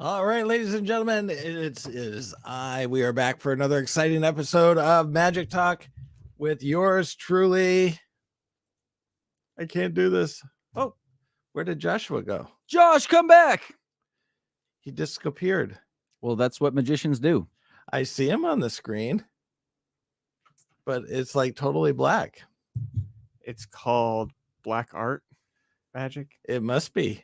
All right, ladies and gentlemen, we are back for another exciting episode of Magic Talk with yours truly. I can't do this. Oh, where did Joshua go? Josh, come back. He disappeared. Well, that's what magicians do. I see him on the screen, but it's like totally black. It's called black art magic. It must be.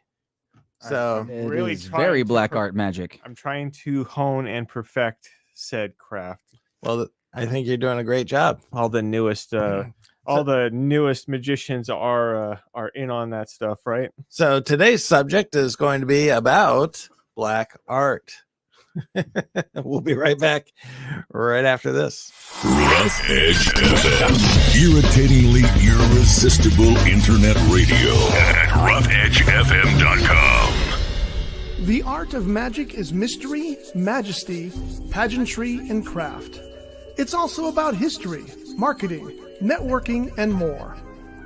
So It really is trying very to black art magic. I'm trying to hone and perfect said craft. well, I think you're doing a great job. All the newest magicians are in on that stuff, right? So today's subject is going to be about black art. We'll be right back right after this. Rough Edge FM. Irritatingly irresistible internet radio at roughedgefm.com. The art of magic is mystery, majesty, pageantry, and craft. It's also about history, marketing, networking, and more.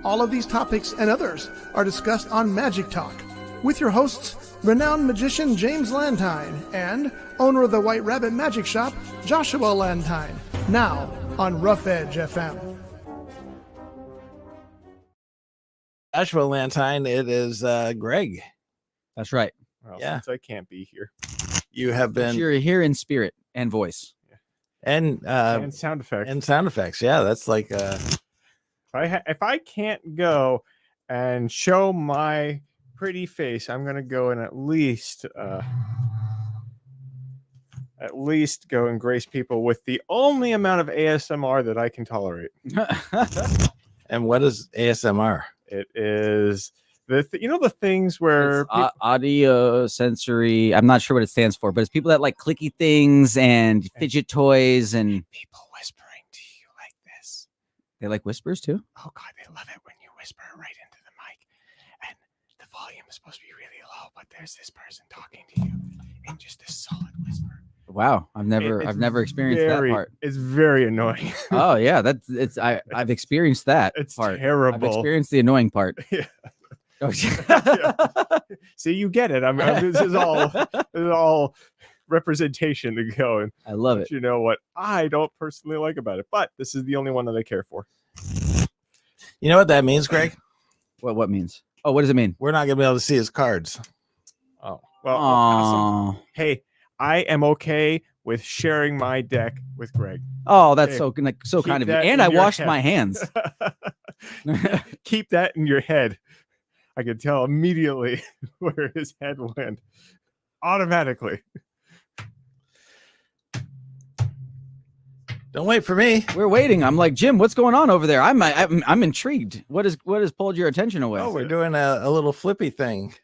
All of these topics and others are discussed on Magic Talk with your hosts, renowned magician James Lantine and owner of the White Rabbit Magic Shop, Joshua Lantine. Now on Rough Edge FM. Joshua Lantine, it is Greg. That's right. Well, Yeah. since I can't be here. You have But been you're here in spirit and voice. and And sound effects. and sound effects. Yeah, that's like If I can't go and show my pretty face, I'm gonna go and at least go and grace people with the only amount of ASMR that I can tolerate. and what is ASMR? It is the things where It's audio sensory. I'm not sure what it stands for, but it's people that like clicky things and fidget toys, and people whispering to you like this. they like whispers too. Oh God, they love it when you whisper right into the mic, and the volume is supposed to be really low, but there's this person talking to you in just a solid whisper. Wow, I've never experienced that part. It's very annoying. Oh yeah, I've experienced that It's part. I've terrible. experienced the annoying part. Yeah. Oh, See, you get it. This is all representation to go and I love it. you know what I don't personally like about it, but this is the only one that I care for. You know what that means, Greg? What means? Oh, what does it mean? We're not gonna be able to see his cards. Oh, well, awesome. Oh, Hey, I am okay with sharing my deck with Greg. oh, that's Hey, so keep kind of you. that And in I your washed head. my hands. Keep that in your head. I could tell immediately where his head went. Automatically. Don't wait for me. We're waiting. I'm like, Jim, what's going on over there? I'm intrigued. What has pulled your attention away? Oh, we're doing a little flippy thing.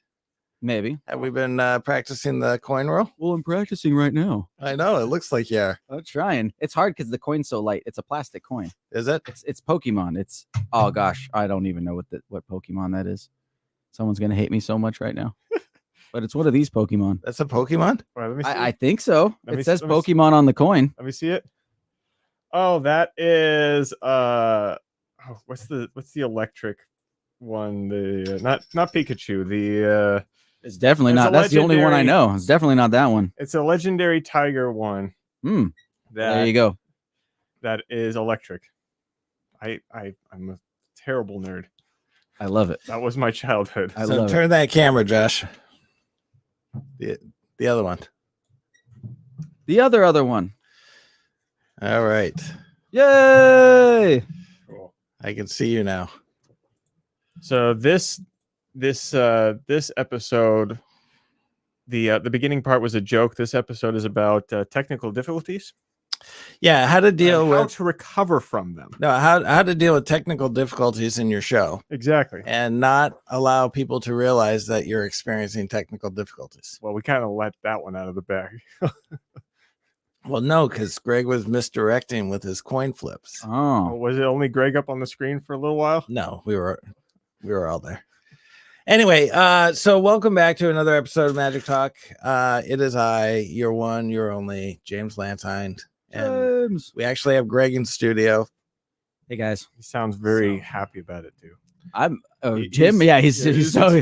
Maybe. Have we been practicing the coin roll? Well, I'm practicing right now. I know it looks like you are. I'm trying. It's hard because the coin's so light. It's a plastic coin. Is it? It's Pokemon. It's oh gosh, I don't even know what Pokemon that is. Someone's gonna hate me so much right now. But it's one of these Pokemon. That's a Pokemon? All right, let me see. I think so. Let me It says let me see. Pokemon on the coin. Let me see it. Oh, that is what's the electric one? The not Pikachu. The It's definitely It's not. a That's the only one I legendary- know. It's definitely not that one. it's a legendary tiger one. Hmm. That There you go. that is electric. I'm a terrible nerd. I love it. That was my childhood. I So love it. turn that camera, Josh. The other one. The other one. All right. Yay! Cool. I can see you now. So this episode, the beginning part was a joke. This episode is about technical difficulties. Yeah, how to deal and how with to recover from them. no, how to deal with technical difficulties in your show Exactly. and not allow people to realize that you're experiencing technical difficulties. Well, we kind of let that one out of the bag. Well, no, because Greg was misdirecting with his coin flips. Oh, Was it only Greg up on the screen for a little while? No, we were all there. Anyway, so welcome back to another episode of Magic Talk. It is I, your one, your only, James Lantine. And James. we actually have Greg in studio. Hey guys. He sounds very So- happy about it too. Jim. Yeah, he's so.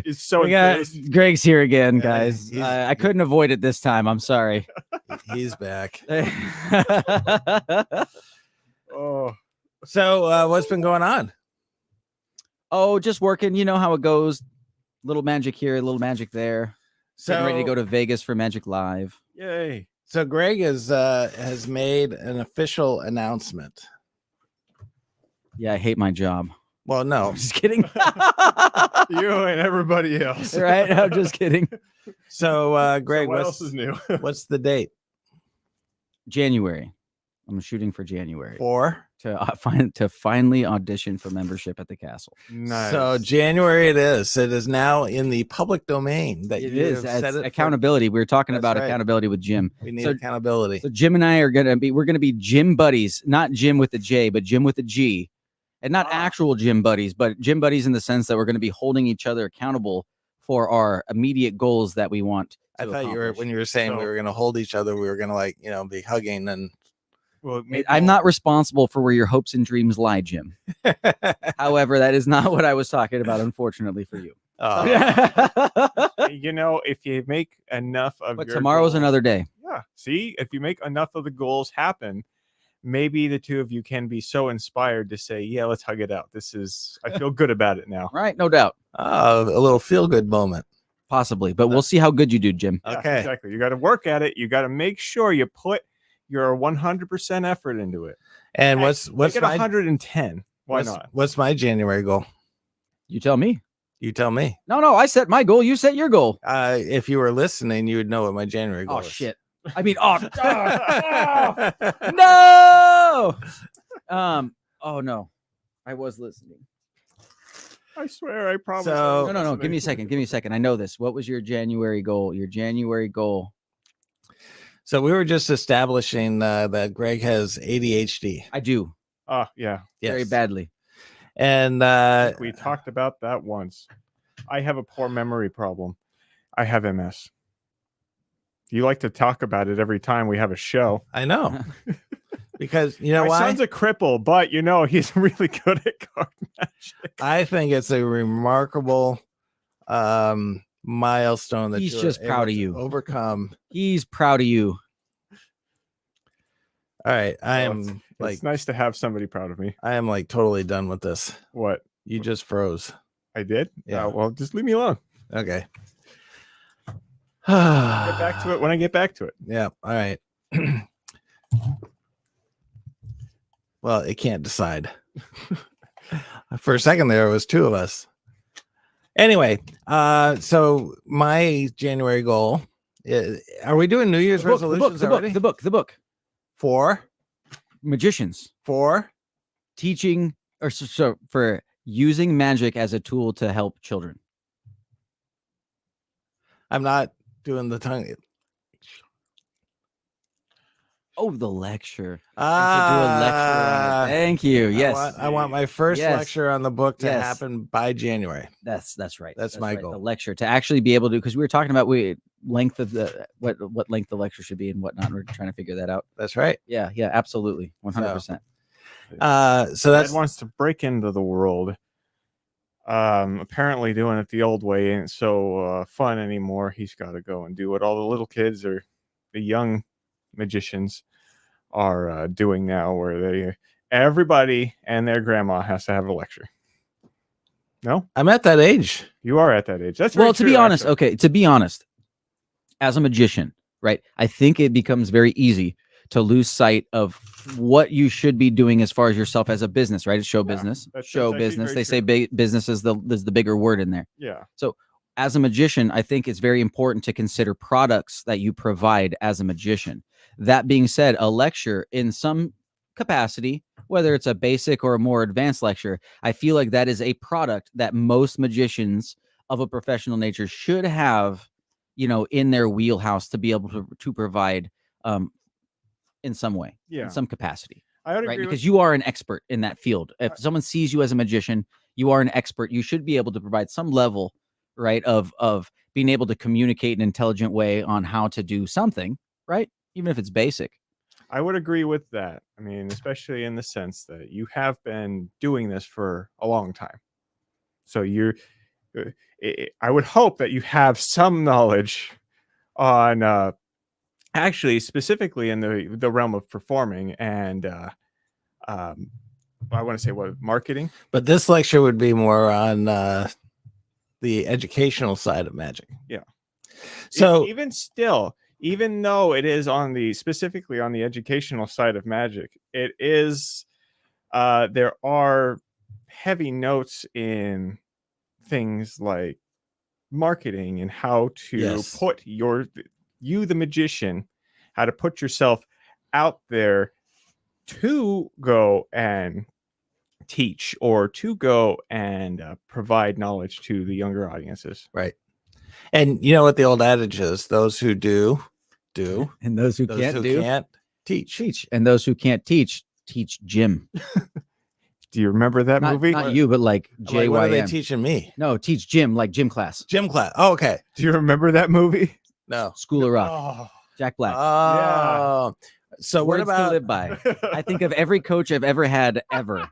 he's so We got enthused. Greg's here again, Yeah, guys. he's- I couldn't avoid it this time. I'm sorry. He's back. Oh, So, what's been going on? Oh, just working. You know how it goes. Little magic here, a little magic there. Getting ready to go to Vegas for Magic Live. yay! So Greg has made an official announcement. Yeah, I hate my job. Well, no. I'm just kidding. You and everybody else. Right? I'm just kidding. So, Greg, So what what's else is new? what's the date January. I'm shooting for January for? to finally audition for membership at the castle. Nice. So January it is. It is now in the public domain. That It you is have set it's it for- accountability. We were talking That's about right. accountability with Jim. We need So- accountability. So Jim and I are we're gonna be gym buddies, not Jim with the J, but Jim with the G, and not Ah. actual gym buddies, but gym buddies in the sense that we're gonna be holding each other accountable for our immediate goals that we want. I to thought you were accomplish. when you were saying we So- were going to hold each other. We were going to be hugging and. well, I'm not responsible for where your hopes and dreams lie, Jim. However, that is not what I was talking about, unfortunately for you. Oh, You know, if you make enough of But your tomorrow's goals- another day. Yeah. See, if you make enough of the goals happen, maybe the two of you can be so inspired to say, "Yeah, let's hug it out. I feel good about it now." Right? No doubt. a little feel good moment. Possibly. But we'll see how good you do, Jim. Yeah, Okay. exactly. You got to work at it. You got to make sure you put your 100% effort into it. And Heck, what's Make it my 110. Why what's, not? What's my January goal? You tell me. You tell me. No, I set my goal. You set your goal. If you were listening, you would know what my January goal Oh is. shit. I mean, oh, no. Oh no. I was listening. I swear, I promise. So- No. Give me a second. I know this. What was your January goal? Your January goal. So we were just establishing that Greg has ADHD. I do Yeah. very Yes. badly. And We talked about that once. I have a poor memory problem. I have MS. You like to talk about it every time we have a show. I know because you know My why? son's a cripple, but he's really good at card magic. I think it's a remarkable milestone that He's you're just proud able of to you. overcome. He's proud of you. All right, I Oh, am like It's nice to have somebody proud of me. I am like totally done with this. What You just froze. I did? Yeah. Well, just leave me alone. Okay. Get back to it when I get back to it. Yeah. All right. Well, it can't decide. For a second there, it was two of us. Anyway, so my January goal are we doing New Year's resolutions already? The book. For Magicians teaching or so for using magic as a tool to help children. I'm not doing the tongue. Oh, the lecture. And to do a lecture on it. Thank you. Yes. I want my first Yes. lecture on the book to Yes. happen by January. That's right. That's my right. goal. The lecture to actually be able to, because we were talking about length of the what length the lecture should be and whatnot. We're trying to figure that out. That's right. Yeah, absolutely, 100%. So that's Dad wants to break into the world. Apparently doing it the old way ain't so fun anymore. He's got to go and do what all the little kids or the young magicians are doing now, where everybody and their grandma has to have a lecture. No, I'm at that age. you are at that age. That's Well, very to be true, honest, actually. okay, to be honest, as a magician, right, I think it becomes very easy to lose sight of what you should be doing as far as yourself as a business, right? It's show Yeah, business. that's Show actually business. very They say true. business is the bigger word in there. Yeah, As a magician, I think it's very important to consider products that you provide as a magician. That being said, a lecture in some capacity, whether it's a basic or a more advanced lecture, I feel like that is a product that most magicians of a professional nature should have, in their wheelhouse to be able to provide in some way, yeah. in some capacity. I would Right, agree. because you are an expert in that field. If someone sees you as a magician, you are an expert. You should be able to provide some level, right, of being able to communicate in an intelligent way on how to do something, right, even if it's basic. I would agree with that. I mean, especially in the sense that you have been doing this for a long time. So I would hope that you have some knowledge on actually specifically in the realm of performing and I want to say what marketing. But this lecture would be more on the educational side of magic. Yeah. So Even still, even though it is specifically on the educational side of magic, it is there are heavy notes in things like marketing and how to Yes. put you the magician, how to put yourself out there to go and teach or to go and provide knowledge to the younger audiences. right. And you know what the old adage is: those who do, And those who those can't who do, can't teach. teach. And those who can't teach gym. Do you remember that Not, movie? not you, but like Like, what are they JYM. teaching me? No, teach gym, like gym class. Gym class. Oh, okay. Do you remember that movie? No. School of Rock. Oh, Jack Black. Oh. So what Words about to live by? I think of every coach I've ever had ever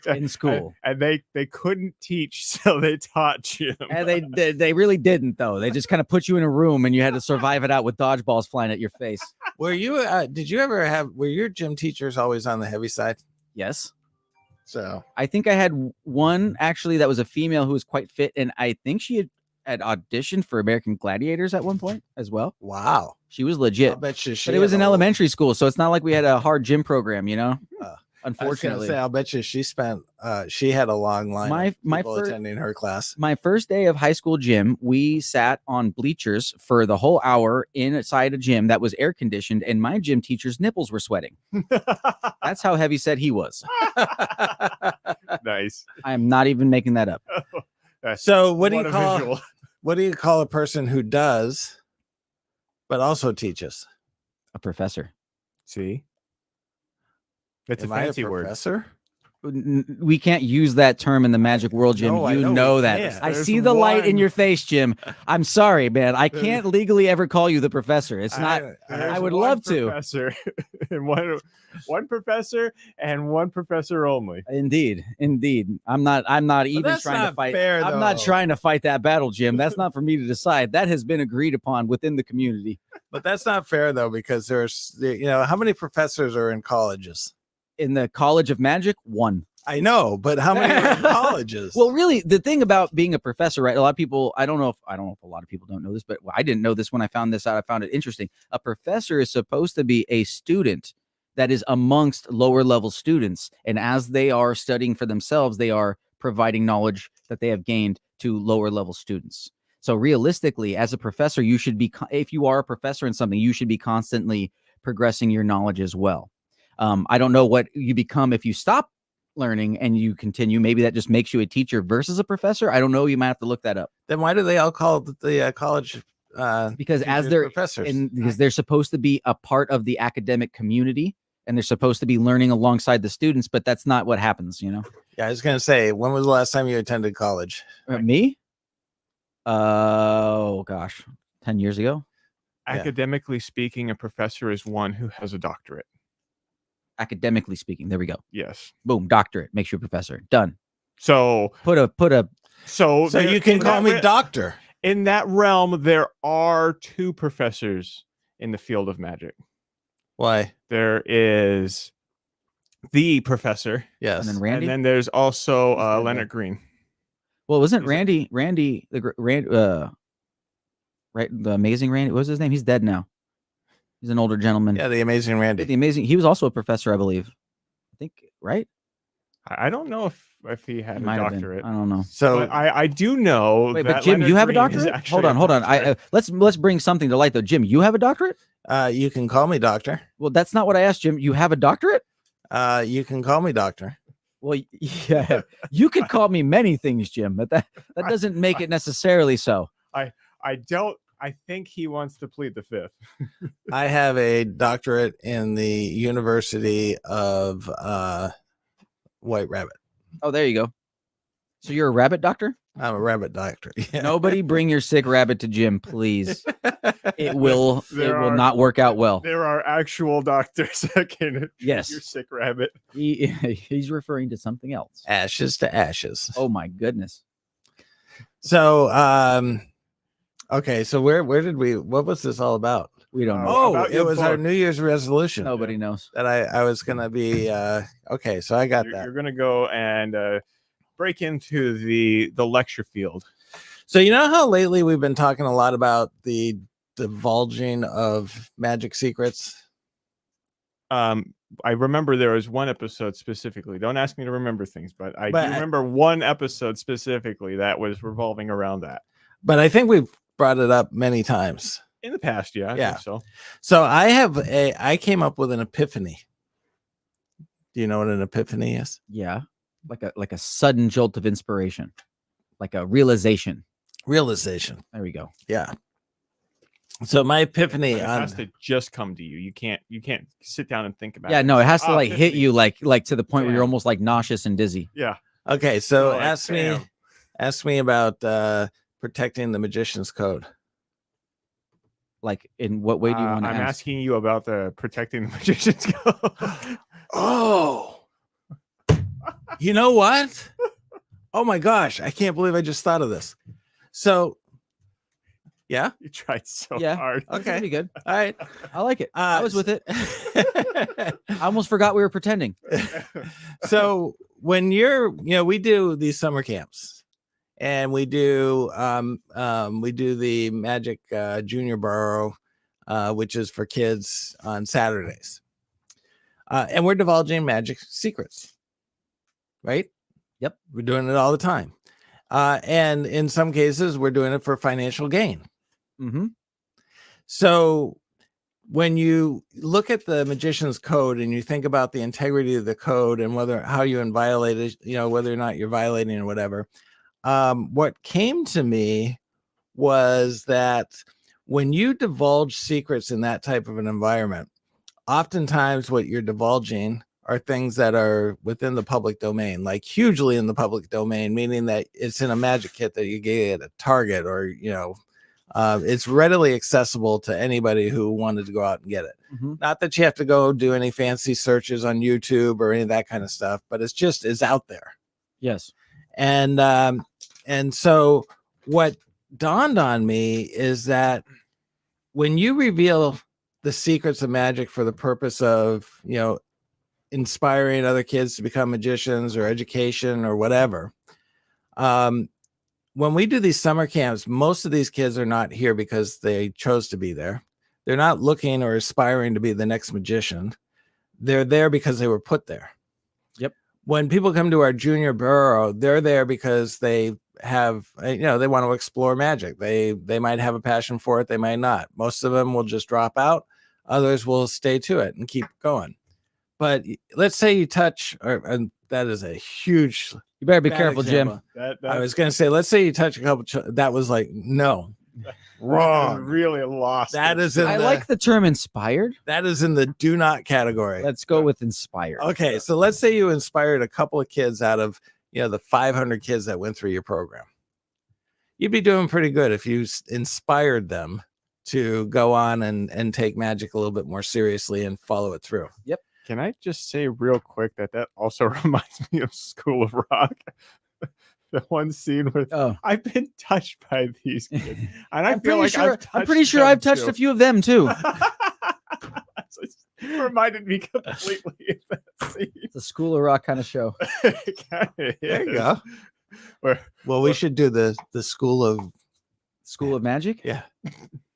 in school. And they couldn't teach, so they taught you. And they really didn't though. They just kind of put you in a room and you had to survive it out with dodgeballs flying at your face. were you did you ever were your gym teachers always on the heavy side? Yes. So I think I had one actually that was a female who was quite fit, and I think she had auditioned for American Gladiators at one point as well. wow. She was I legit, bet you she but it was had in a- elementary school, so it's not like we had a hard gym program, you know. I was gonna Unfortunately, say, I'll bet you she spent she had a long line My- of my people fir- attending her class. my first day of high school gym, we sat on bleachers for the whole hour inside a gym that was air conditioned, and my gym teacher's nipples were sweating. That's how heavy set he was. Nice. I am not even making that up. That's So what do what you a call visual. what do you call a person who does but also teaches? A professor. See? That's Am a I fancy word. professor? We can't use that term in the magic world, Jim. No, I you know we know that. can't. I There's see the light in one- your face, Jim. I'm sorry, man. I There's- can't legally ever call you the professor. It's not. There's would one love to. Professor and one professor and one professor only. Indeed. I'm not even that's trying to not fight. fair, I'm not though. trying to fight that battle, Jim. That's not for me to decide. That has been agreed upon within the community. But that's not fair though, because how many professors are in colleges? In the College of Magic, one. I know, but how many are in colleges? Well, really, the thing about being a professor, right? A lot of people, I don't know if a lot of people don't know this, but I didn't know this when I found this out. I found it interesting. A professor is supposed to be a student that is amongst lower level students. And as they are studying for themselves, they are providing knowledge that they have gained to lower level students. So realistically, as a professor, you should be, if you are a professor in something, you should be constantly progressing your knowledge as well. I don't know what you become if you stop learning and you continue. Maybe that just makes you a teacher versus a professor. I don't know. You might have to look that up. Then why do they all call the college Because as teachers they're professors? because they're supposed to be a part of the academic community and they're supposed to be learning alongside the students, but that's not what happens, you know. Yeah, I was gonna say, when was the last time you attended college? Me? Oh gosh, 10 years ago. Yeah. Academically speaking, a professor is one who has a doctorate. Academically speaking, there we go. Yes. Boom, doctorate makes you a professor. Done. So Put a So there- you can in call that me re- doctor. in that realm, there are two professors in the field of magic. Why? There is the professor, Yes. and then Randy. and then there's also Who's that Leonard guy? Green. Well, wasn't Is it- Randy right, the amazing Randy? What was his name? He's dead now. He's an older gentleman. Yeah, the amazing Randy. The amazing. He was also a professor, I believe. I think, right? I don't know if he had He a might have been. doctorate. I don't know. So But I do know. Wait, that but Jim, Leonard you have a Green is doctorate? actually Hold a on. doctor. Let's bring something to light though. Jim, you have a doctorate? you can call me doctor. Well, that's not what I asked, Jim. You have a doctorate? You can call me doctor. Well, yeah. You could call me many things, Jim, but that doesn't make it necessarily so. I don't. I think he wants to plead the fifth. I have a doctorate in the University of White Rabbit. Oh, there you go. So you're a rabbit doctor? I'm a rabbit doctor. Yeah. Nobody bring your sick rabbit to Jim, please. It will There are- not work out well. There are actual doctors that can. Yes. Your sick rabbit. He's referring to something else. Ashes to ashes. Oh my goodness. So, okay. So where did what was this all about? We don't know. Oh, Oh, about it your was our book. New Year's resolution Nobody knows. that I was going to be, okay. So I got You're, that. you're gonna go and break into the lecture field. So you know how lately we've been talking a lot about the divulging of magic secrets? I remember there was one episode specifically. Don't ask me to remember things, but I But do I- remember one episode specifically that was revolving around that. But I think we've brought it up many times. In the past, yeah, I Yeah. think so. So I came up with an epiphany. Do you know what an epiphany is? Yeah, like a sudden jolt of inspiration, like a realization. Realization. There we go. Yeah. So my epiphany But it on has to just come to you. You can't sit down and think about Yeah, it. no, it has to Ah, like hit 50. you like to the point where you're Bam. almost like nauseous and dizzy. Yeah. okay, so Like, ask bam. me about protecting the magician's code. Like, in what way do you want to I'm ask? asking you about the protecting the magician's code. Oh, you know what? Oh my gosh, I can't believe I just thought of this. So, yeah, You tried so Yeah. hard. That's okay. pretty good. All right. I like it. I was with it. it. I almost forgot we were pretending. So when we do these summer camps, and we do the Magic Junior Burrow, which is for kids on Saturdays, and we're divulging magic secrets, right? Yep. We're doing it all the time, and in some cases we're doing it for financial gain. Mm-hmm. So when you look at the magician's code and you think about the integrity of the code and how you violate it, whether or not you're violating or whatever, what came to me was that when you divulge secrets in that type of an environment, oftentimes what you're divulging are things that are within the public domain, like hugely in the public domain, meaning that it's in a magic kit that you get at Target, or it's readily accessible to anybody who wanted to go out and get it. Mm-hmm. Not that you have to go do any fancy searches on YouTube or any of that kind of stuff, but it's out there. Yes. And so what dawned on me is that when you reveal the secrets of magic for the purpose of, inspiring other kids to become magicians or education or whatever, when we do these summer camps, most of these kids are not here because they chose to be there. They're not looking or aspiring to be the next magician. They're there because they were put there. Yep. When people come to our junior burrow, they're there because they have, they want to explore magic. They might have a passion for it. They might not. Most of them will just drop out. Others will stay to it and keep going. But let's say you touch, and that is a huge. You better be bad careful, Jim. example. That I was going to say, let's say you touch a couple. That was like, no, wrong. Really lost. That it. is in I like the term inspired. that is in the do not category. Let's go with inspired. Okay, so let's say you inspired a couple of kids out of the 500 kids that went through your program. You'd be doing pretty good if you inspired them to go on and take magic a little bit more seriously and follow it through. Can I just say real quick that also reminds me of School of Rock? The one scene where Oh, I've been touched by these kids, and I I'm feel pretty like sure. I've I'm pretty touched sure them I've touched too. a few of them too. So it reminded me completely of that scene. It's a School of Rock kind of show. It kinda There you is. go. Where Well, we should do the school of. School of Magic. Yeah.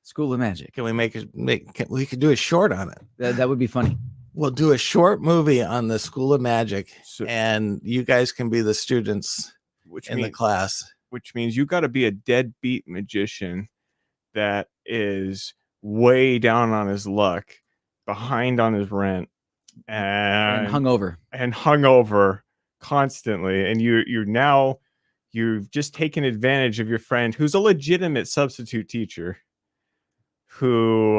School of Magic. Can we we could do a short on it. That would be funny. We'll do a short movie on the School of Magic, so, and you guys can be the students which in the means class. you got to be a deadbeat magician that is way down on his luck, behind on his rent, And and hungover. constantly, and you've just taken advantage of your friend who's a legitimate substitute teacher, who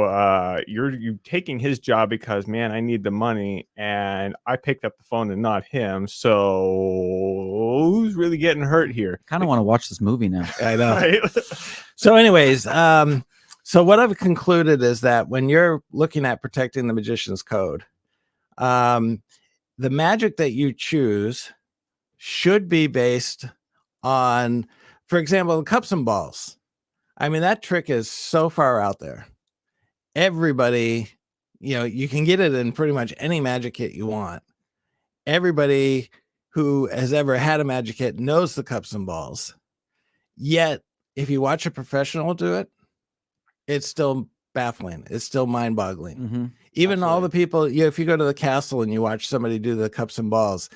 you're taking his job because, man, I need the money, and I picked up the phone and not him, so who's really getting hurt here? Kind of want to watch this movie now. I know. Right? So, anyways, so what I've concluded is that when you're looking at protecting the magician's code, the magic that you choose should be based on for example, the cups and balls. I mean, that trick is so far out there. Everybody, you can get it in pretty much any magic kit you want. Everybody who has ever had a magic kit knows the cups and balls. Yet, if you watch a professional do it, it's still baffling. It's still mind-boggling. Mm-hmm. Even all the people, if you go to the castle and you watch somebody do the cups and balls,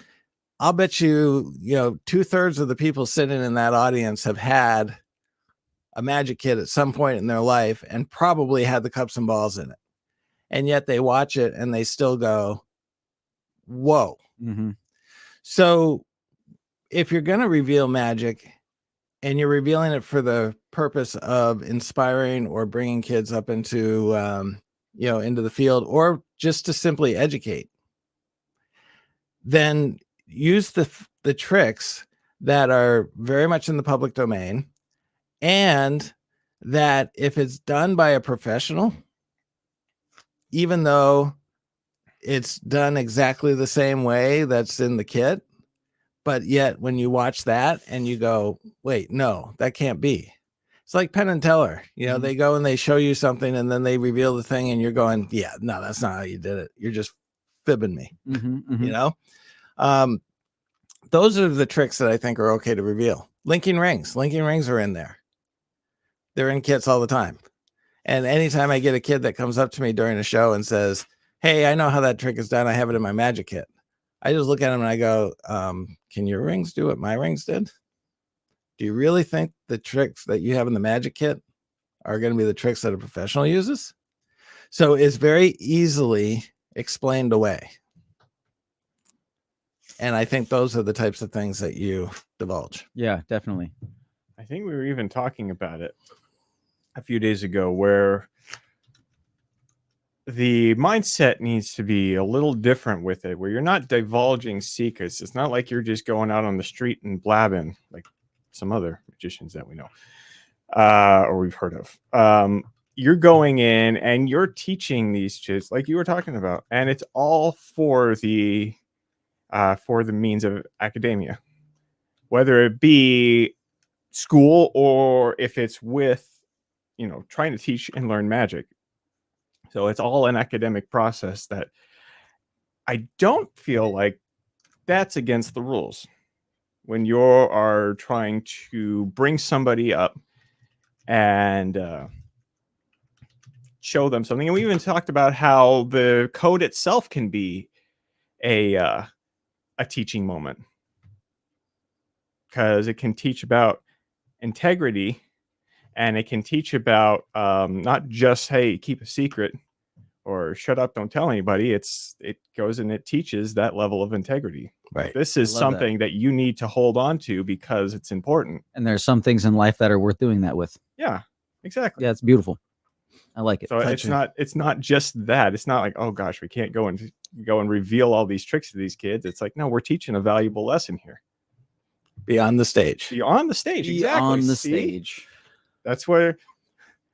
I'll bet you, 2/3 of the people sitting in that audience have had a magic kit at some point in their life and probably had the cups and balls in it. And yet they watch it and they still go, whoa. Mm-hmm. So if you're going to reveal magic and you're revealing it for the purpose of inspiring or bringing kids up into, into the field, or just to simply educate, then use the tricks that are very much in the public domain, and that if it's done by a professional, even though it's done exactly the same way that's in the kit, but yet when you watch that and you go, wait, no, that can't be. It's like Penn and Teller. They go and they show you something and then they reveal the thing and you're going, yeah, no, that's not how you did it. You're just fibbing me. Those are the tricks that I think are okay to reveal. Linking rings are in there. They're in kits all the time. And anytime I get a kid that comes up to me during a show and says, hey, I know how that trick is done, I have it in my magic kit, I just look at him and I go, can your rings do what my rings did? Do you really think the tricks that you have in the magic kit are going to be the tricks that a professional uses? So it's very easily explained away. And I think those are the types of things that you divulge. Yeah, definitely. I think we were even talking about it a few days ago, where the mindset needs to be a little different with it, where you're not divulging secrets. It's not like you're just going out on the street and blabbing like some other magicians that we know or we've heard of. You're going in and you're teaching these kids like you were talking about, and it's all for the means of academia, whether it be school or if it's with, trying to teach and learn magic. So it's all an academic process that I don't feel like that's against the rules. When you are trying to bring somebody up and show them something. And we even talked about how the code itself can be a teaching moment, because it can teach about integrity, and it can teach about not just, hey, keep a secret or shut up, don't tell anybody. It goes and it teaches that level of integrity. Right. This is something that you need to hold on to because it's important. And there's some things in life that are worth doing that with. Yeah, exactly. Yeah, it's beautiful. I like it. So it's not just that. It's not like, oh gosh, we can't go and reveal all these tricks to these kids. It's like, no, we're teaching a valuable lesson here. Beyond the stage. Beyond the stage. Exactly. On the stage. That's where.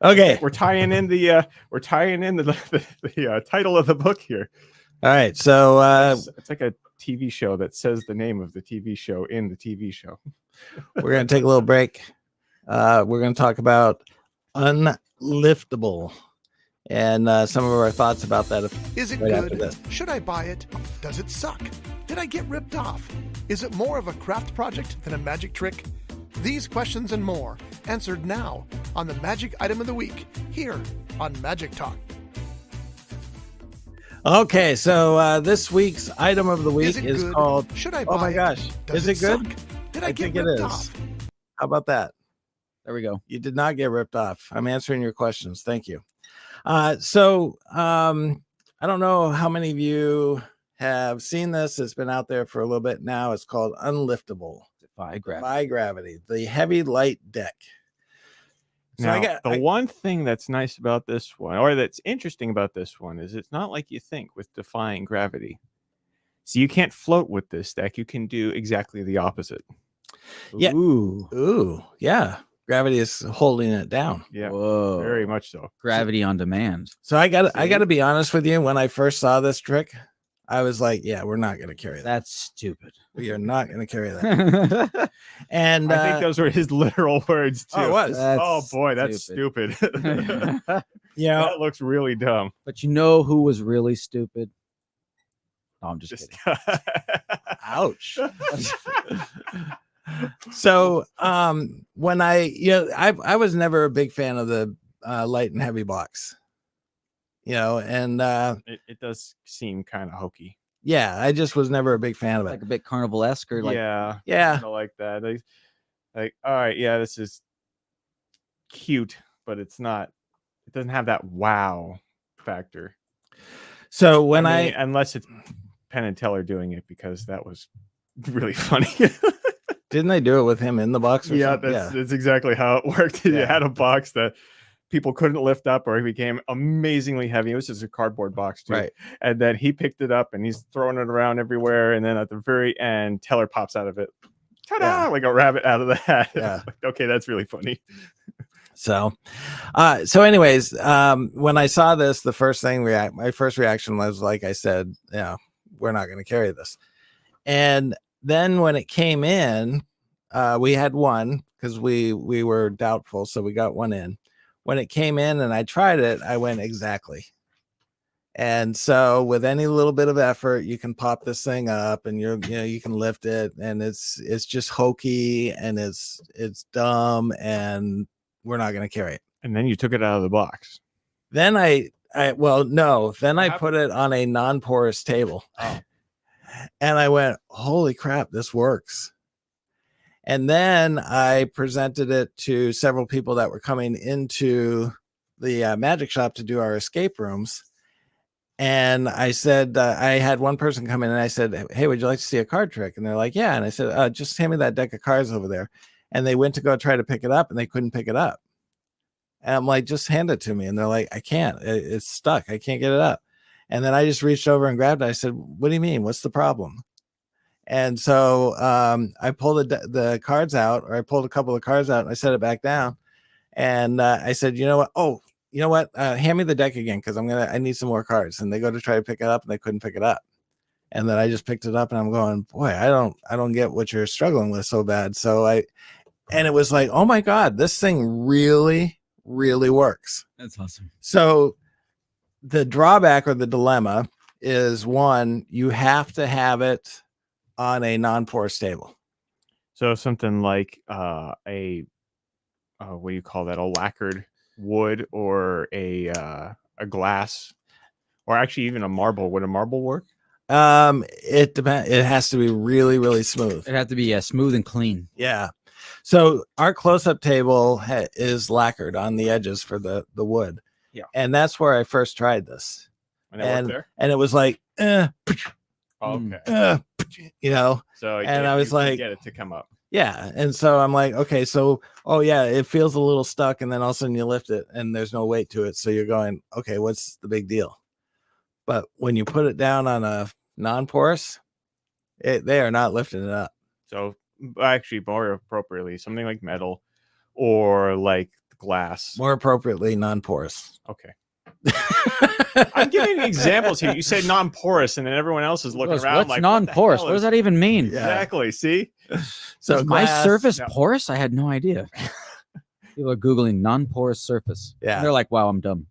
Okay. We're tying in the title of the book here. All right. So it's like a TV show that says the name of the TV show in the TV show. We're going to take a little break. We're going to talk about Unliftable and some of our thoughts about that. Is it right after good? this. Should I buy it? Does it suck? Did I get ripped off? Is it more of a craft project than a magic trick? These questions and more answered now on the Magic Item of the Week here on Magic Talk. Okay, so this week's item of the week is good? called. Should I buy Oh my gosh, Does is it good? suck? Did I get think it ripped is. off? How about that? There we go. You did not get ripped off. I'm answering your questions. Thank you. So I don't know how many of you have seen this. It's been out there for a little bit now. It's called Unliftable. Defy gravity. Defy Gravity, the heavy light deck. So Now, one thing that's nice about this one, or that's interesting about this one, is it's not like you think with defying gravity. So you can't float with this deck. You can do exactly the opposite. Yeah. Ooh. Yeah. Gravity is holding it down. Yeah. Whoa. Very much so. Gravity on demand. So I got to be honest with you. When I first saw this trick, I was like, yeah, we're not going to carry that. That's stupid. We are not going to carry that. And I think those were his literal words too. oh, it was. Oh boy, that's stupid. You know, That looks really dumb. But you know who was really stupid? No, I'm just kidding. ouch. So when I was never a big fan of the light and heavy box, and it does seem kind of hokey. yeah, I just was never a big fan of it. Like a bit carnival-esque or like yeah, Yeah. kinda like that. Like, all right, yeah, this is cute, but it's not. It doesn't have that wow factor. So when I mean, unless it's Penn and Teller doing it, because that was really funny. didn't they do it with him in the box? Or Yeah, something? that's exactly how it worked. Yeah. It had a box that people couldn't lift up, or it became amazingly heavy. It was just a cardboard box, too. Right. And then he picked it up and he's throwing it around everywhere. And then at the very end, Teller pops out of it. Ta-da! Yeah. Like a rabbit out of the hat. Yeah. Like, okay, that's really funny. So anyways, when I saw this, the first thing my first reaction was, like I said, yeah, we're not going to carry this. And then when it came in, we had one because we were doubtful, so we got one in. When it came in and I tried it, I went exactly. And so with any little bit of effort, you can pop this thing up and you can lift it, and it's just hokey and it's dumb, and we're not going to carry it. And then you took it out of the box. Then I happened? put it on a non-porous table. Oh. And I went, holy crap, this works. And then I presented it to several people that were coming into the magic shop to do our escape rooms. And I said, I had one person come in and I said, hey, would you like to see a card trick? And they're like, yeah. And I said, just hand me that deck of cards over there. And they went to go try to pick it up and they couldn't pick it up. And I'm like, just hand it to me. And they're like, I can't, it's stuck. I can't get it up. And then I just reached over and grabbed it. I said, what do you mean? What's the problem? And so I pulled the cards out, or I pulled a couple of cards out and I set it back down. And I said, you know what? Oh, you know what? Hand me the deck again, because I need some more cards. And they go to try to pick it up and they couldn't pick it up. And then I just picked it up and I'm going, boy, I don't get what you're struggling with so bad. And it was like, oh my God, this thing really, really works. That's awesome. So the drawback or the dilemma is, one, you have to have it on a non-porous table. So something like what do you call that? A lacquered wood, or a glass, or actually even a marble. Would a marble work? It depends. It has to be really, really smooth. It had to be smooth and clean. Yeah. So our close-up table is lacquered on the edges for the wood. Yeah. And that's where I first tried this. And it worked there. And it was like, Okay. So So and I was you like, get it to come up. yeah. And so I'm like, okay, so, oh yeah, it feels a little stuck. And then all of a sudden you lift it and there's no weight to it. So you're going, okay, what's the big deal? But when you put it down on a non-porous, they are not lifting it up. So actually, more appropriately, something like metal or like glass. More appropriately, non-porous. Okay. I'm giving examples here. You say non-porous, and then everyone else is looking around What's like, non-porous? What does that even mean? Yeah. Exactly. See? So Is my glass- surface no. porous? I had no idea. People are Googling non-porous surface. Yeah. And they're like, wow, I'm dumb.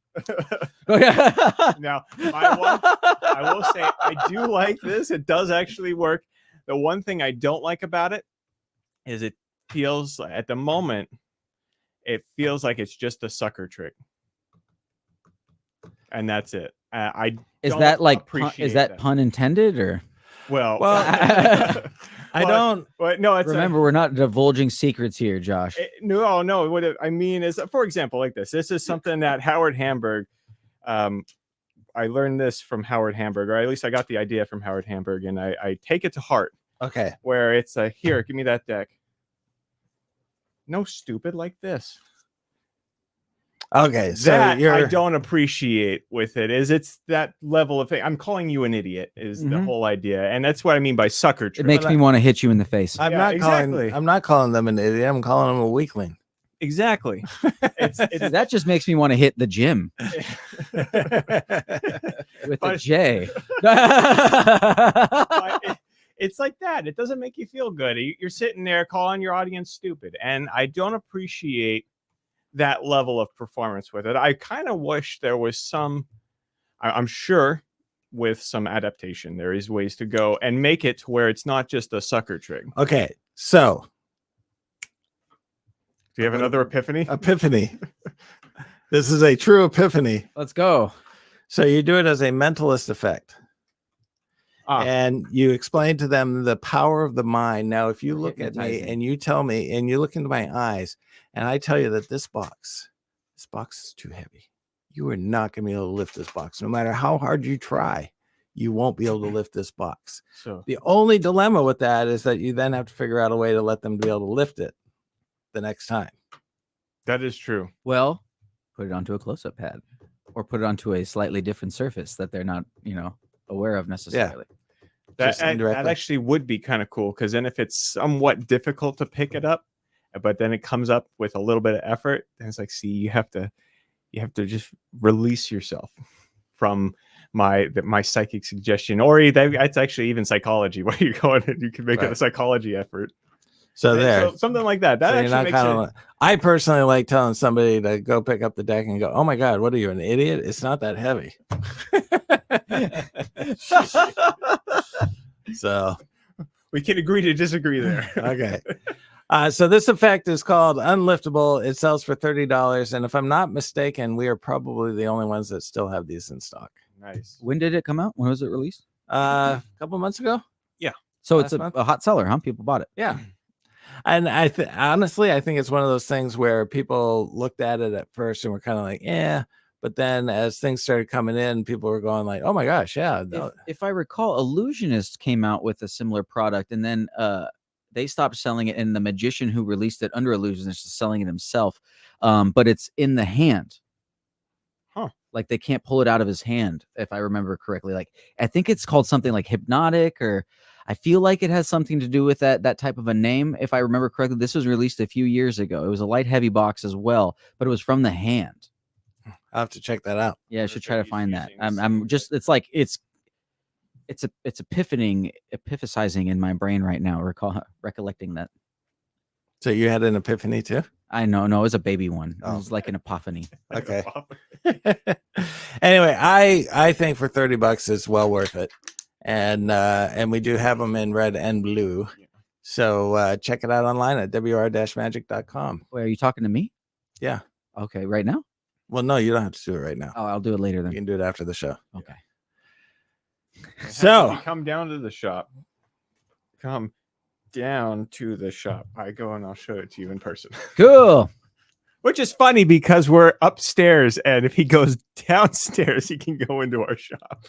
Now, I will say I do like this. It does actually work. The one thing I don't like about it is it feels, at the moment, it feels like it's just a sucker trick. And that's it. I Is don't that like appreciate is that pun intended, or Well, I don't. But no, it's remember we're not divulging secrets here, Josh. no. What I mean is, for example, like this. This is something that Howard Hamburg. I learned this from Howard Hamburg, or at least I got the idea from Howard Hamburg, and I take it to heart. Okay. Where it's here, give me that deck. No, stupid, like this. Okay. So That you're. I don't appreciate with it is it's that level of thing. I'm calling you an idiot is the Mhm. whole idea, and that's what I mean by sucker trick. It makes me want to hit you in the face. I'm Yeah, not exactly. calling. I'm not calling them an idiot. I'm calling them a weakling. Exactly. It's that just makes me want to hit the gym. With a But- J. But it's like that. It doesn't make you feel good. You're sitting there calling your audience stupid, and I don't appreciate that level of performance with it. I kind of wish there was some. I'm sure with some adaptation, there is ways to go and make it to where it's not just a sucker trick. Okay, so Do you have another epiphany? epiphany. This is a true epiphany. Let's go. So you do it as a mentalist effect. Ah, And you explain to them the power of the mind. Now, if you We're look at me hypnotizing. and you tell me, and you look into my eyes, and I tell you that this box is too heavy, you are not going to be able to lift this box. No matter how hard you try, you won't be able to lift this box. so The only dilemma with that is that you then have to figure out a way to let them be able to lift it the next time. that is true. Well, put it onto a close-up pad or put it onto a slightly different surface that they're not, aware of necessarily. Just That indirectly. actually would be kind of cool, because then if it's somewhat difficult to pick it up, but then it comes up with a little bit of effort, then it's like, see, you have to just release yourself from my psychic suggestion, or it's actually even psychology where you go in and you can make it a Right. psychology effort. So And there. so something like that. That So you're actually not makes kinda it. like- I personally like telling somebody to go pick up the deck and go, "Oh my God, what are you, an idiot? It's not that heavy." So We can agree to disagree there. okay. So this effect is called Unliftable. It sells for $30, and if I'm not mistaken, we are probably the only ones that still have these in stock. Nice. When did it come out? When was it released? A couple months ago. So it's Last a, month? a hot seller, huh? People bought it. Yeah. And honestly, I think it's one of those things where people looked at it at first and were kind of like, yeah. But then as things started coming in, people were going like, oh my gosh, yeah. no." If I recall, Illusionist came out with a similar product, and then they stopped selling it, and the magician who released it under Illusionist is selling it himself. But it's in the hand. Huh. Like they can't pull it out of his hand, if I remember correctly. Like I think it's called something like Hypnotic, or I feel like it has something to do with that type of a name. If I remember correctly, this was released a few years ago. It was a light heavy box as well, but it was from the hand. I'll have to check that out. Yeah, I wonder should if try they're to find that. using the I'm same- just it's like it's epiphysizing in my brain right now, recollecting that. So you had an epiphany too? I know, no, it was a baby one. It Oh. was like an epiphany. Like Okay. a pop. Anyway, I think for $30 it's well worth it. And we do have them in red and blue. Yeah. So check it out online at wr-magic.com. Wait, are you talking to me? Yeah. Okay, right now? Well, no, you don't have to do it right now. Oh, I'll do it later You then. can do it after the show. Okay. So- come down to the shop. Come down to the shop. I go and I'll show it to you in person. Cool. Which is funny because we're upstairs, and if he goes downstairs, he can go into our shop.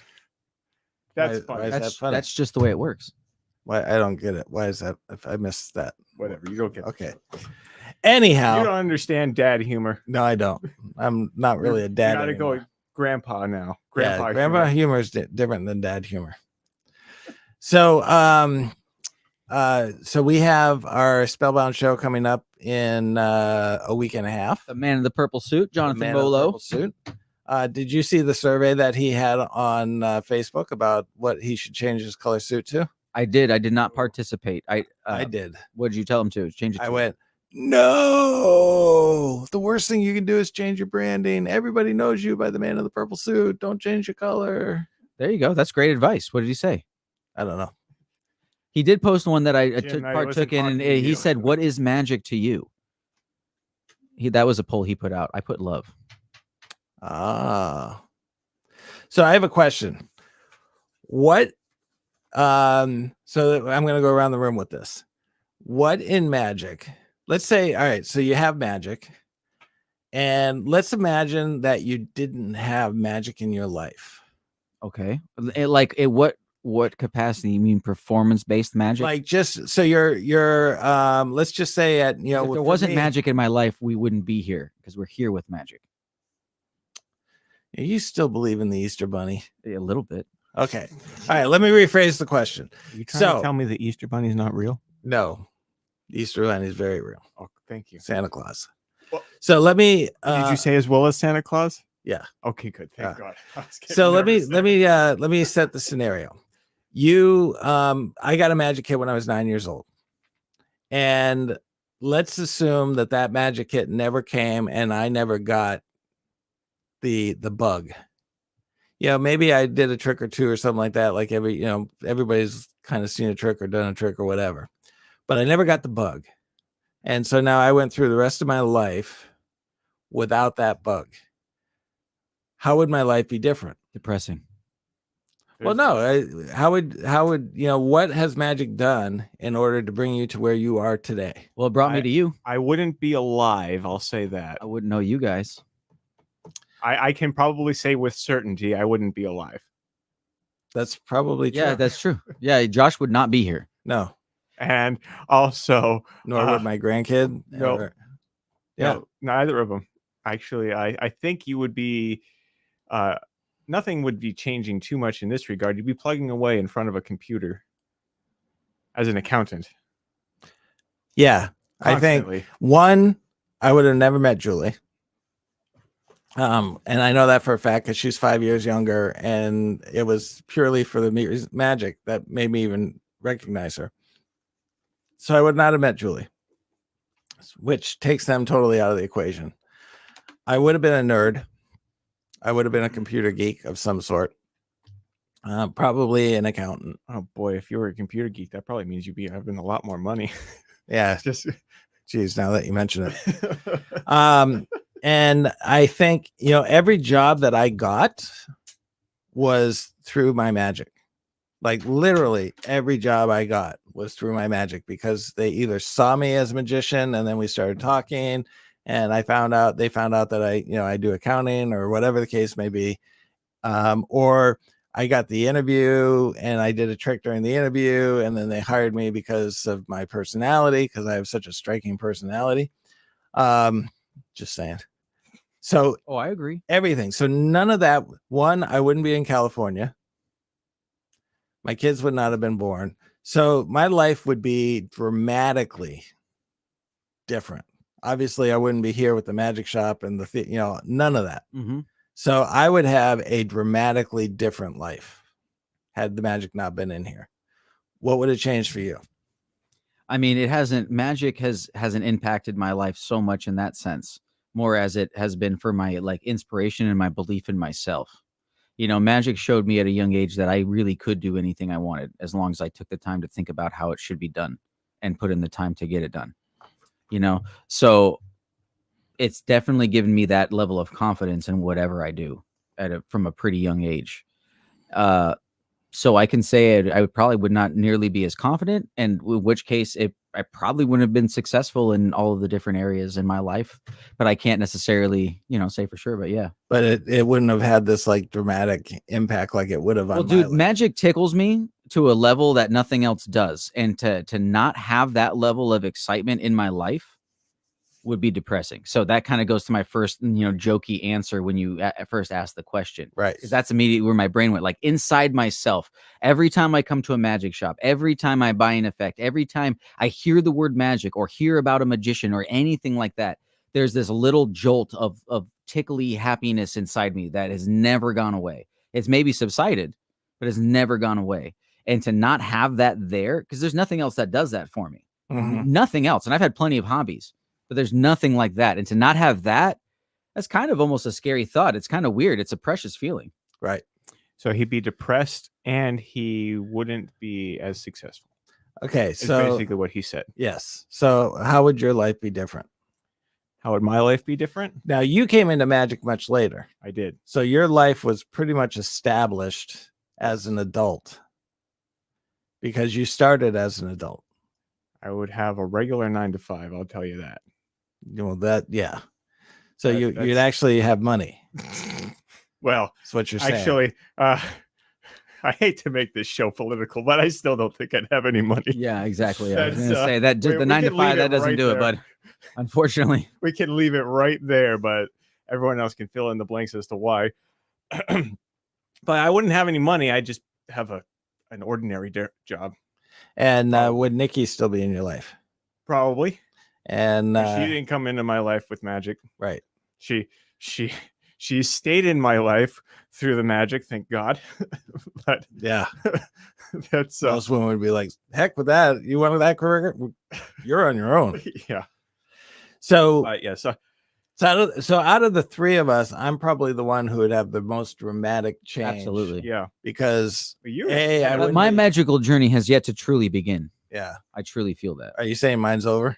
That's Why- funny. why is that That's funny? that's just the way it works. Why I don't get it. Why is that? If I missed that. Whatever. You go get. Okay. You Anyhow, don't understand dad humor. no, I don't. I'm not really a dad. You gotta anymore. go grandpa now. Grandpa humor. humor is different than dad humor. So so we have our Spellbound show coming up in a week and a half. The man in the purple suit, The Jonathan man in the Bolo. purple suit. Did you see the survey that he had on Facebook about what he should change his color suit to? I did not participate. I did. What did you tell him to? Change it I to went, no, the worst thing you can do is change your branding. Everybody knows you by the man in the purple suit. Don't change your color. There you go. That's great advice. What did he say? I don't know. He did post one that I Jim, I partook wasn't in, and talking to he you. said, "What is magic to you?" That was a poll he put out. I put love. Ah. So I have a question. What so I'm going to go around the room with this. What in magic? Let's say, all right, so you have magic, and let's imagine that you didn't have magic in your life. Okay, what capacity? You mean performance based magic? Like just so you're let's just say at if there for wasn't me- magic in my life, we wouldn't be here because we're here with magic. You still believe in the Easter bunny? A little bit. Okay. All right, let me rephrase the question. You trying So- to tell me the Easter Bunny's not real? No. The Easter bunny is very real. Oh, thank you. Santa Claus. Well- So let me Did you say as well as Santa Claus? Yeah. Okay, good. Thank Yeah. God. I was getting So nervous there. let me set the scenario. I got a magic kit when I was 9 years old, and let's assume that magic kit never came and I never got the bug. Maybe I did a trick or two or something like that. Like everybody's kind of seen a trick or done a trick or whatever, but I never got the bug. And so now I went through the rest of my life without that bug. How would my life be different? Depressing. Well, There's- no. How would what has magic done in order to bring you to where you are today? Well, it brought me to you. I wouldn't be alive. I'll say that. I wouldn't know you guys. I can probably say with certainty I wouldn't be alive. That's probably true. Yeah, that's true. Yeah, Josh would not be here. No, And also, nor would my grandkid. no. or- Yeah. no, neither of them. Actually, I think you would be. Nothing would be changing too much in this regard. You'd be plugging away in front of a computer as an accountant. Yeah. I think Constantly. one, I would have never met Julie. And I know that for a fact because she's 5 years younger, and it was purely for the magic that made me even recognize her. So I would not have met Julie, which takes them totally out of the equation. I would have been a nerd. I would have been a computer geek of some sort. Probably an accountant. Oh boy, if you were a computer geek, that probably means you'd be having a lot more money. Yeah. Just Geez, now that you mention it. And I think, every job that I got was through my magic. Like literally every job I got was through my magic because they either saw me as a magician and then we started talking and they found out that I do accounting or whatever the case may be. Or I got the interview and I did a trick during the interview and then they hired me because of my personality, because I have such a striking personality. Just saying. So Oh, I agree. everything. So none of that. One, I wouldn't be in California. My kids would not have been born. So my life would be dramatically different. Obviously, I wouldn't be here with the magic shop and none of that. Mm-hmm. So I would have a dramatically different life had the magic not been in here. What would have changed for you? I mean, magic hasn't impacted my life so much in that sense, more as it has been for my inspiration and my belief in myself. Magic showed me at a young age that I really could do anything I wanted as long as I took the time to think about how it should be done and put in the time to get it done. So it's definitely given me that level of confidence in whatever I do from a pretty young age. So I can say I would not nearly be as confident, and in which case I probably wouldn't have been successful in all of the different areas in my life, but I can't necessarily, say for sure, but yeah. But it wouldn't have had this dramatic impact like it would have on Well, my dude, life. magic tickles me to a level that nothing else does. And to not have that level of excitement in my life would be depressing. So that kind of goes to my first, jokey answer when you at first asked the question. Right. Because that's immediately where my brain went. Like inside myself, every time I come to a magic shop, every time I buy an effect, every time I hear the word magic or hear about a magician or anything like that, there's this little jolt of tickly happiness inside me that has never gone away. It's maybe subsided, but it's never gone away. And to not have that there, because there's nothing else that does that for me. Mhm. Nothing else. And I've had plenty of hobbies, but there's nothing like that. And to not have that, that's kind of almost a scary thought. It's kind of weird. It's a precious feeling. Right. so he'd be depressed and he wouldn't be as successful. Okay. Is So basically what he said. yes. So how would your life be different? How would my life be different? Now you came into magic much later. I did. So your life was pretty much established as an adult because you started as an adult. I would have a regular 9 to 5. I'll tell you that. Yeah. So you'd That's- actually have money. Well, That's what you're saying. actually, I hate to make this show political, but I still don't think I'd have any money. Yeah, exactly. I was That's, going to say that just we the 9 to can leave 5, that it doesn't right do it, there. bud. Unfortunately. We can leave it right there, but everyone else can fill in the blanks as to why. But I wouldn't have any money. I'd just have an ordinary job. And would Nikki still be in your life? Probably. And She didn't come into my life with magic. right. She She stayed in my life through the magic, thank God. But Yeah. that's Most women would be like, heck with that. You wanted that career? You're on your own. yeah. So, Yeah. So so out of the three of us, I'm probably the one who would have the most dramatic change. Absolutely. yeah. Because, You. hey, I wouldn't My be- magical journey has yet to truly begin. yeah. I truly feel that. Are you saying mine's over?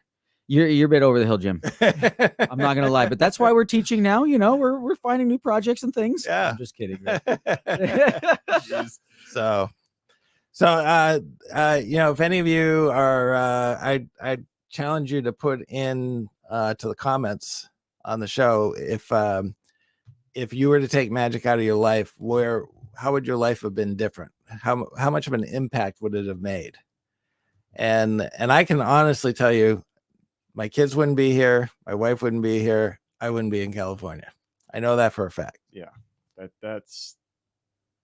You're a bit over the hill, Jim. I'm not gonna lie, but that's why we're teaching now. You know, we're finding new projects and things. Yeah. I'm just kidding. so you know, if any of you are I challenge you to put in to the comments on the show if you were to take magic out of your life, how would your life have been different? How much of an impact would it have made? And I can honestly tell you, my kids wouldn't be here, my wife wouldn't be here, I wouldn't be in California. I know that for a fact.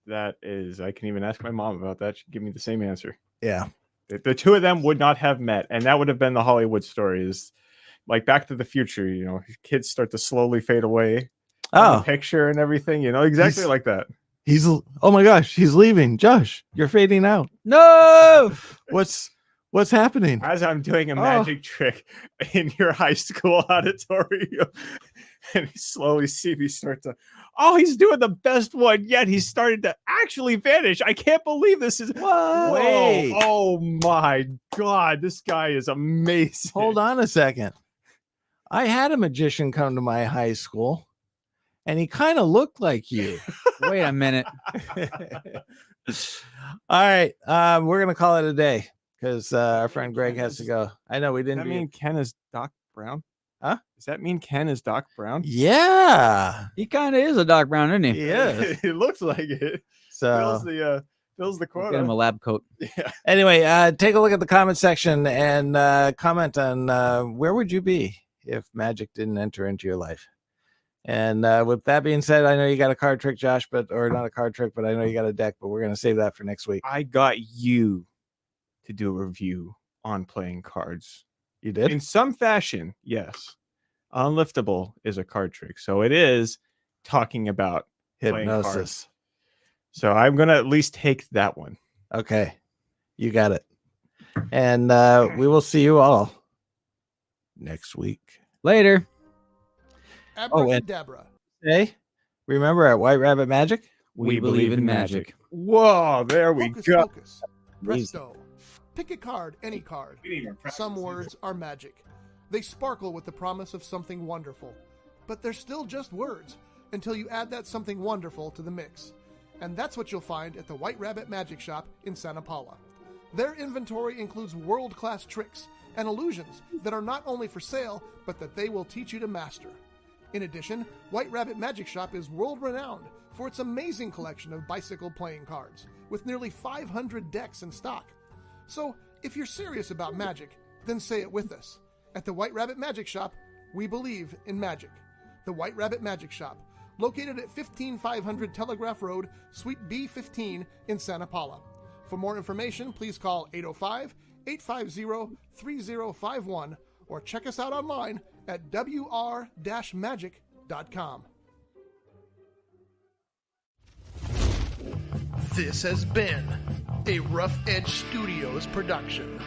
That is, I can even ask my mom about that. She'd give me the same answer. Yeah. The two of them would not have met, and that would have been the Hollywood story. Is like Back to the Future. You know, kids start to slowly fade away. Oh, The picture and everything. You know, exactly He's- like that. oh my gosh, he's leaving. Josh, you're fading out. No. What's happening? As I'm doing a Oh. magic trick in your high school auditorium, and you slowly see me start to. Oh, he's doing the best one yet. He's started to actually vanish. I can't believe this is. What? Wait. Oh my God, this guy is amazing. Hold on a second. I had a magician come to my high school, and he kind of looked like you. Wait a minute. All right, we're gonna call it a day because our friend Greg has to go. I know we Does didn't. that mean Ken is Doc Brown? Huh? Does that mean Ken is Doc Brown? Yeah, He kind of is a Doc Brown, isn't he? he is. It looks like it. So Fills the Get him a quota. lab coat. Yeah. anyway, take a look at the comment section and comment on where would you be if magic didn't enter into your life. And with that being said, I know you got a card trick, Josh, or not a card trick, but I know you got a deck, but we're going to save that for next week. I got you to do a review on playing cards. You did? In some fashion, yes. Unliftable is a card trick. So it is talking about playing cards. Hypnosis. So I'm going to at least take that one. Okay. You got it. And we will see you all next week. Later. Oh, and- Abracadabra. Hey, remember at White Rabbit Magic? We believe in magic. Whoa, there we Hocus go. pocus. Presto. Pick a card, any card. Some words are magic. They sparkle with the promise of something wonderful. But they're still just words until you add that something wonderful to the mix. And that's what you'll find at the White Rabbit Magic Shop in Santa Paula. Their inventory includes world-class tricks and illusions that are not only for sale, but that they will teach you to master. In addition, White Rabbit Magic Shop is world-renowned for its amazing collection of bicycle playing cards, with nearly 500 decks in stock. So, if you're serious about magic, then say it with us. At the White Rabbit Magic Shop, we believe in magic. The White Rabbit Magic Shop, located at 15500 Telegraph Road, Suite B15 in Santa Paula. For more information, please call 805-850-3051 or check us out online at wr-magic.com. This has been a Rough Edge Studios production.